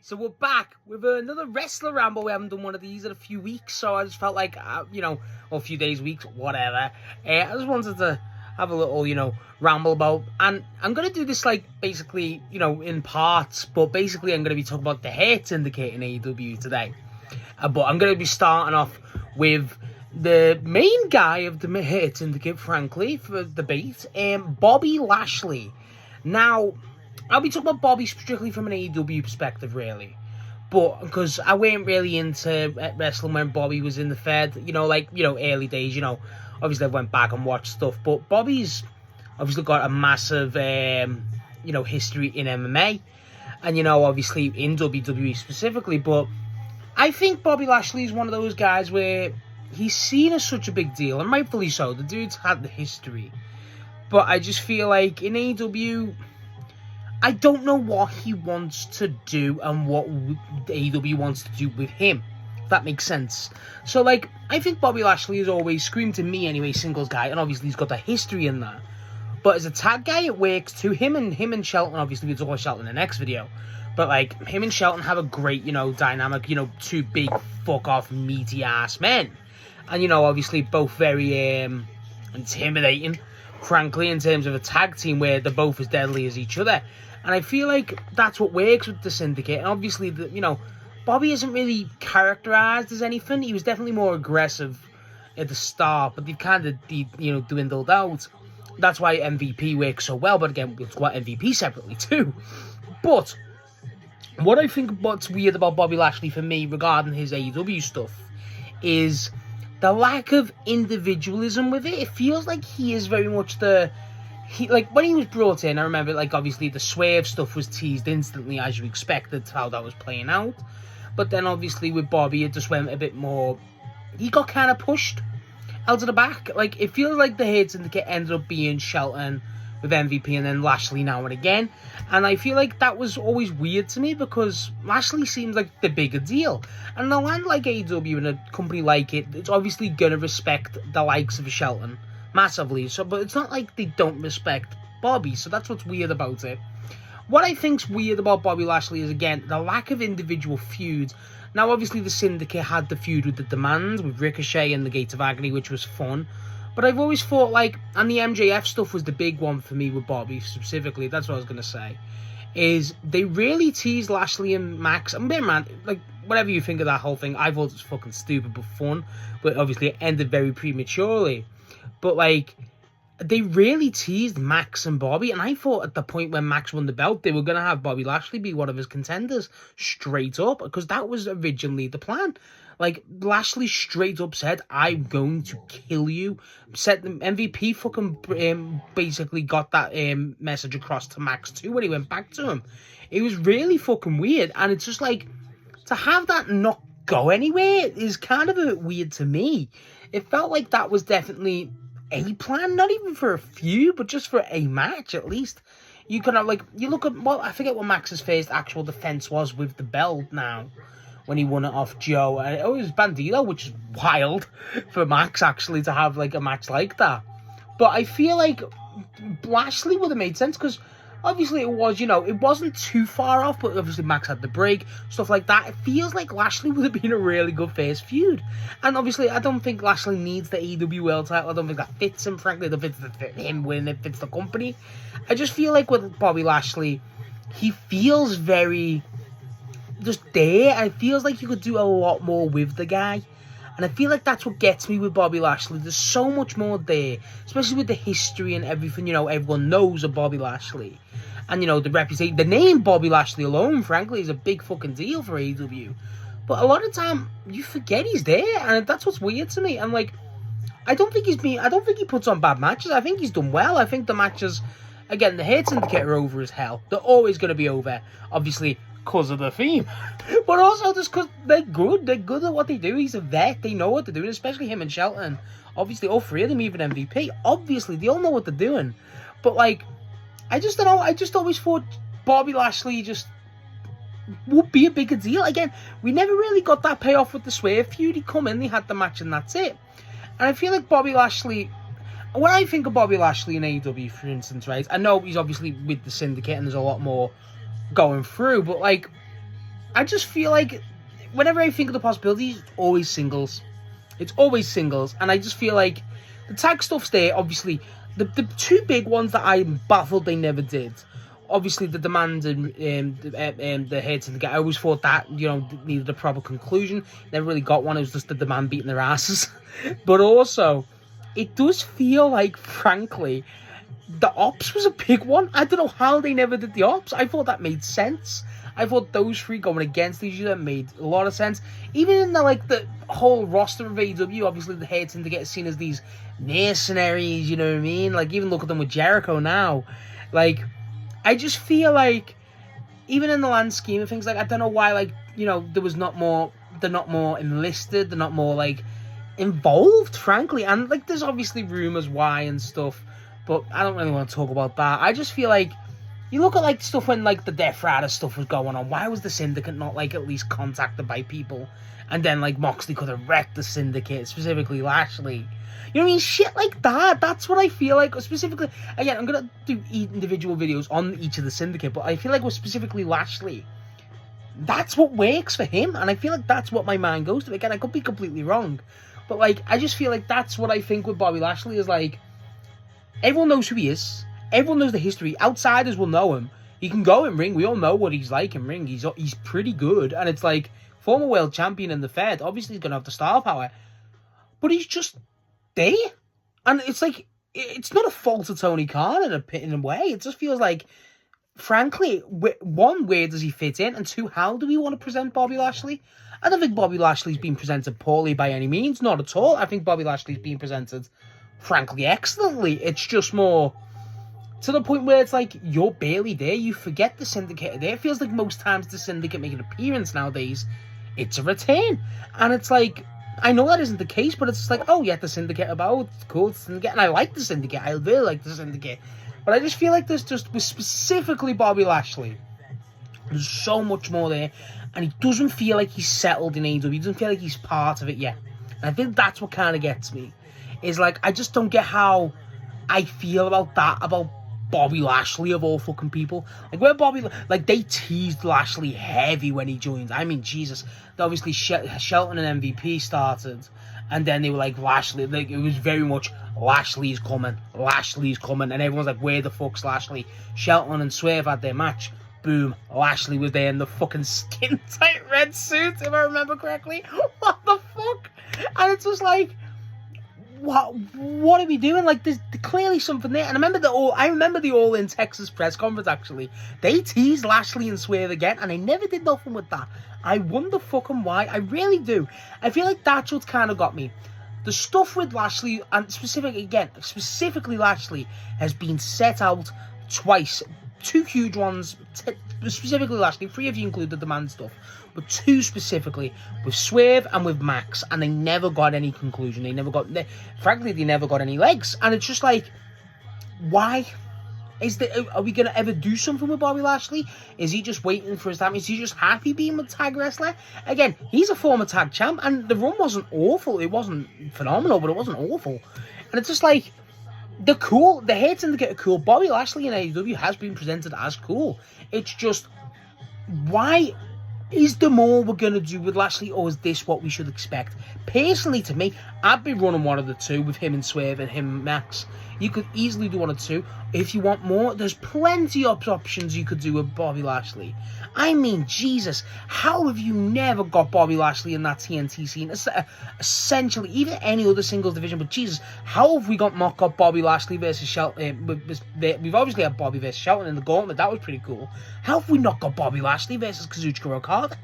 So we're back with another Wrestler Ramble. We haven't done one of these in a few weeks, so I just felt like, or a few days, weeks, whatever. I just wanted to have a little, ramble about, and I'm going to do this, basically, in parts, but basically I'm going to be talking about the Hurt Syndicate in AEW today. But I'm going to be starting off with the main guy of the Hurt Syndicate, frankly, for debate, Bobby Lashley. Now, I'll be talking about Bobby strictly from an AEW perspective, really. But, because I weren't really into wrestling when Bobby was in the Fed, early days, obviously I went back and watched stuff. But Bobby's obviously got a massive, history in MMA. And, obviously in WWE specifically. But I think Bobby Lashley is one of those guys where he's seen as such a big deal. And rightfully so. The dude's had the history. But I just feel like in AEW, I don't know what he wants to do and what AEW wants to do with him, if that makes sense. So, I think Bobby Lashley has always screamed to me anyway, singles guy, and obviously he's got the history in that. But as a tag guy, it works too. Him and Shelton, obviously we'll talk about Shelton in the next video, but, him and Shelton have a great, dynamic, two big fuck-off meaty-ass men. And, obviously both very, intimidating, frankly, in terms of a tag team where they're both as deadly as each other. And I feel like that's what works with the Syndicate. And obviously, Bobby isn't really characterized as anything. He was definitely more aggressive at the start, but they've kind of, dwindled out. That's why MVP works so well. But again, we'll talk about MVP separately too. But what I think what's weird about Bobby Lashley for me regarding his AEW stuff is the lack of individualism with it. It feels like he is very much when he was brought in, I remember, obviously the Swerve stuff was teased instantly, as you expected, how that was playing out. But then, obviously, with Bobby, it just went a bit more, he got kind of pushed out of the back. It feels like the Hurt Syndicate ended up being Shelton with MVP and then Lashley now and again. And I feel like that was always weird to me because Lashley seems like the bigger deal. And a land like AEW and a company like it, it's obviously going to respect the likes of Shelton massively, but it's not like they don't respect Bobby, so that's what's weird about it. What I think's weird about Bobby Lashley is, again, the lack of individual feuds. Now, obviously, the Syndicate had the feud with the Demand, with Ricochet and the Gates of Agony, which was fun, but I've always thought, and the MJF stuff was the big one for me with Bobby, specifically, that's what I was going to say, is they really teased Lashley and Max, and man, whatever you think of that whole thing, I thought it was fucking stupid but fun, but obviously it ended very prematurely. But, they really teased Max and Bobby, and I thought at the point when Max won the belt, they were going to have Bobby Lashley be one of his contenders, straight up, because that was originally the plan. Lashley straight up said, I'm going to kill you. Said the MVP fucking basically got that message across to Max too when he went back to him. It was really fucking weird, and it's just to have that not go anywhere is kind of a bit weird to me. It felt like that was definitely a plan, not even for a feud, but just for a match at least. You could have, you look at, I forget what Max's first actual defense was with the belt now, when he won it off Joe. And it was Bandito, which is wild for Max actually to have a match like that. But I feel like Lashley would have made sense because obviously it was, it wasn't too far off, but obviously Max had the break, stuff like that. It feels like Lashley would have been a really good first feud. And obviously, I don't think Lashley needs the AEW World title. I don't think that fits him, frankly. I don't think it fits him when it fits the company. I just feel like with Bobby Lashley, he feels very just there. And it feels like you could do a lot more with the guy. And I feel like that's what gets me with Bobby Lashley. There's so much more there, especially with the history and everything, everyone knows of Bobby Lashley. And, the reputation, the name Bobby Lashley alone, frankly, is a big fucking deal for AEW. But a lot of time, you forget he's there, and that's what's weird to me. And, I don't think he puts on bad matches. I think he's done well. I think the matches, again, the Hurt Syndicate are over as hell. They're always going to be over, obviously, because of the theme. But also just because they're good. They're good at what they do. He's a vet. They know what they're doing, especially him and Shelton. Obviously, all three of them, even MVP. Obviously, they all know what they're doing. But, I just don't know. I just always thought Bobby Lashley just would be a bigger deal. Again, we never really got that payoff with the Swerve feud. He come in, they had the match, and that's it. And I feel like Bobby Lashley, when I think of Bobby Lashley in AEW, for instance, right, I know he's obviously with the Syndicate and there's a lot more going through, but I just feel like whenever I think of the possibilities, it's always singles. It's always singles. And I just feel like the tag stuff's there. Obviously, the two big ones that I'm baffled they never did. Obviously, the demand and the Hurt Syndicate. I always thought that, needed a proper conclusion. Never really got one. It was just the demand beating their asses. But also, it does feel like, frankly, the Ops was a big one. I don't know how they never did the Ops. I thought that made sense. I thought those three going against each other made a lot of sense. Even in the whole roster of AEW, obviously the Hurt Syndicate is seen as these mercenaries, you know what I mean? Like, even look at them with Jericho now. Like, I just feel like, even in the land scheme of things, like, I don't know why, like, there was not more, they're not more enlisted, they're not more, like, involved, frankly. And, like, there's obviously rumours why and stuff, but I don't really want to talk about that. I just feel like, you look at, like, stuff when, like, the Death Rider stuff was going on. Why was the Syndicate not, like, at least contacted by people? And then, like, Moxley could have wrecked the Syndicate, specifically Lashley. You know what I mean? Shit like that. That's what I feel like. Specifically, again, I'm going to do individual videos on each of the Syndicate, but I feel like with specifically Lashley, that's what works for him. And I feel like that's what my mind goes to. Again, I could be completely wrong. But, like, I just feel like that's what I think with Bobby Lashley is, like, everyone knows who he is. Everyone knows the history. Outsiders will know him. He can go in ring. We all know what he's like in ring. He's pretty good. And it's like, former world champion in the Fed. Obviously, he's going to have the star power. But he's just there. And it's like, it's not a fault of Tony Khan in a way. It just feels like, frankly, one, where does he fit in? And two, how do we want to present Bobby Lashley? I don't think Bobby Lashley's been presented poorly by any means. Not at all. I think Bobby Lashley's been presented, frankly, excellently. It's just more to the point where it's like, you're barely there. You forget the Syndicate are there. It feels like most times the Syndicate make an appearance nowadays, it's a return. And it's like, I know that isn't the case, but it's just like, oh yeah, the Syndicate about, it's cool, it's Syndicate. And I like the Syndicate. I really like the Syndicate. But I just feel like there's just, with specifically Bobby Lashley, there's so much more there. And he doesn't feel like he's settled in AEW. He doesn't feel like he's part of it yet. And I think that's what kind of gets me. Is like, I just don't get how I feel about that, about Bobby Lashley of all fucking people. Like, where Bobby, like, they teased Lashley heavy when he joined. I mean, Jesus. Obviously, Shelton and MVP started. And then they were like, Lashley, like, it was very much, Lashley's coming. Lashley's coming. And everyone's like, where the fuck's Lashley? Shelton and Swerve had their match. Boom. Lashley was there in the fucking skin-tight red suit, if I remember correctly. What the fuck? And it's just like, what are we doing? Like, there's clearly something there. And I remember the All In Texas press conference, actually. They teased Lashley and Swerve again, and they never did nothing with that. I wonder fucking why. I really do. I feel like that's what kind of got me. The stuff with Lashley, and specifically Lashley, has been set out twice. Two huge ones, specifically Lashley. 3 of you include the demand stuff. But 2 specifically, with Swerve and with Max, and they never got any conclusion. Frankly, they never got any legs. And it's just like, why? Are we going to ever do something with Bobby Lashley? Is he just waiting for his time? Is he just happy being a tag wrestler? Again, he's a former tag champ, and the run wasn't awful. It wasn't phenomenal, but it wasn't awful. And it's just like, they're cool. The Hurt Syndicate are cool. Bobby Lashley in AEW has been presented as cool. It's just, why is there more we're going to do with Lashley, or is this what we should expect? Personally, to me, I'd be running one of the two with him and Swerve and him and Max. You could easily do one or two. If you want more, there's plenty of options you could do with Bobby Lashley. I mean, Jesus, how have you never got Bobby Lashley in that TNT scene? Essentially, even any other singles division, but Jesus, how have we got Bobby Lashley versus Shelton? We've obviously had Bobby versus Shelton in the Gauntlet. That was pretty cool. How have we not got Bobby Lashley versus Kazuchika Okada?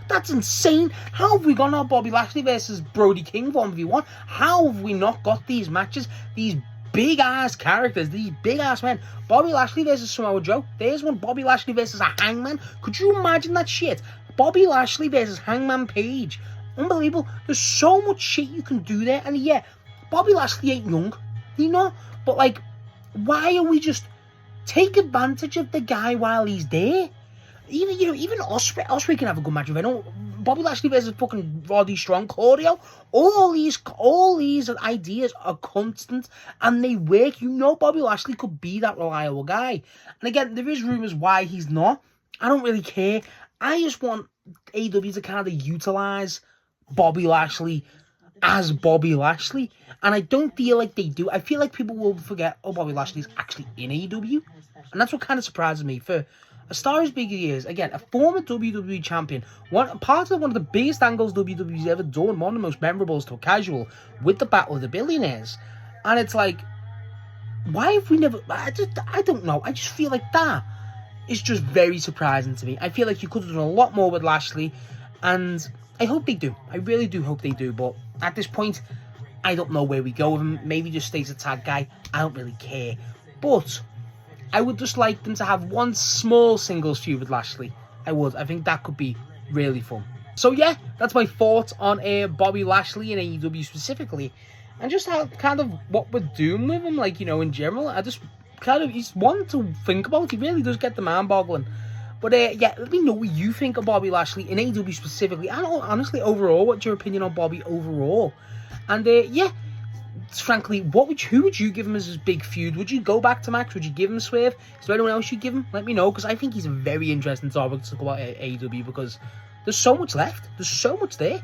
That's insane. How have we got now Bobby Lashley versus Brody King 1v1? How have we not got these matches? These big-ass characters, these big-ass men. Bobby Lashley versus Samoa Joe. There's one. Bobby Lashley versus a Hangman. Could you imagine that shit? Bobby Lashley versus Hangman Page. Unbelievable. There's so much shit you can do there. And yeah, Bobby Lashley ain't young. You know? But like, why are we just take advantage of the guy while he's there? Even Osprey can have a good match. If I don't, Bobby Lashley versus fucking Roddy Strong, Claudio. All these ideas are constant and they work. You know, Bobby Lashley could be that reliable guy. And again, there is rumors why he's not. I don't really care. I just want AEW to kind of utilize Bobby Lashley as Bobby Lashley, and I don't feel like they do. I feel like people will forget, oh, Bobby Lashley's actually in AEW, and that's what kind of surprises me. For a star as big as he is, again, a former WWE champion, part of one of the biggest angles WWE's ever done, one of the most memorables to a casual, with the Battle of the Billionaires, and it's like, why have we never? I don't know. I just feel like that is just very surprising to me. I feel like you could have done a lot more with Lashley, and I hope they do. I really do hope they do, but at this point, I don't know where we go with him. Maybe just stays a tag guy. I don't really care. But I would just like them to have one small singles feud with Lashley. I would. I think that could be really fun. So yeah, that's my thoughts on Bobby Lashley and AEW specifically. And just how kind of what we're doing with him, like, you know, in general. I just kind of, he's one to think about. He really does get the mind boggling. But yeah, let me know what you think of Bobby Lashley in AEW specifically. I don't know, honestly, overall, what's your opinion on Bobby overall? And yeah, frankly, who would you give him as his big feud? Would you go back to Max? Would you give him Swerve? Is there anyone else you'd give him? Let me know, because I think he's a very interesting topic to talk about AEW, because there's so much left. There's so much there.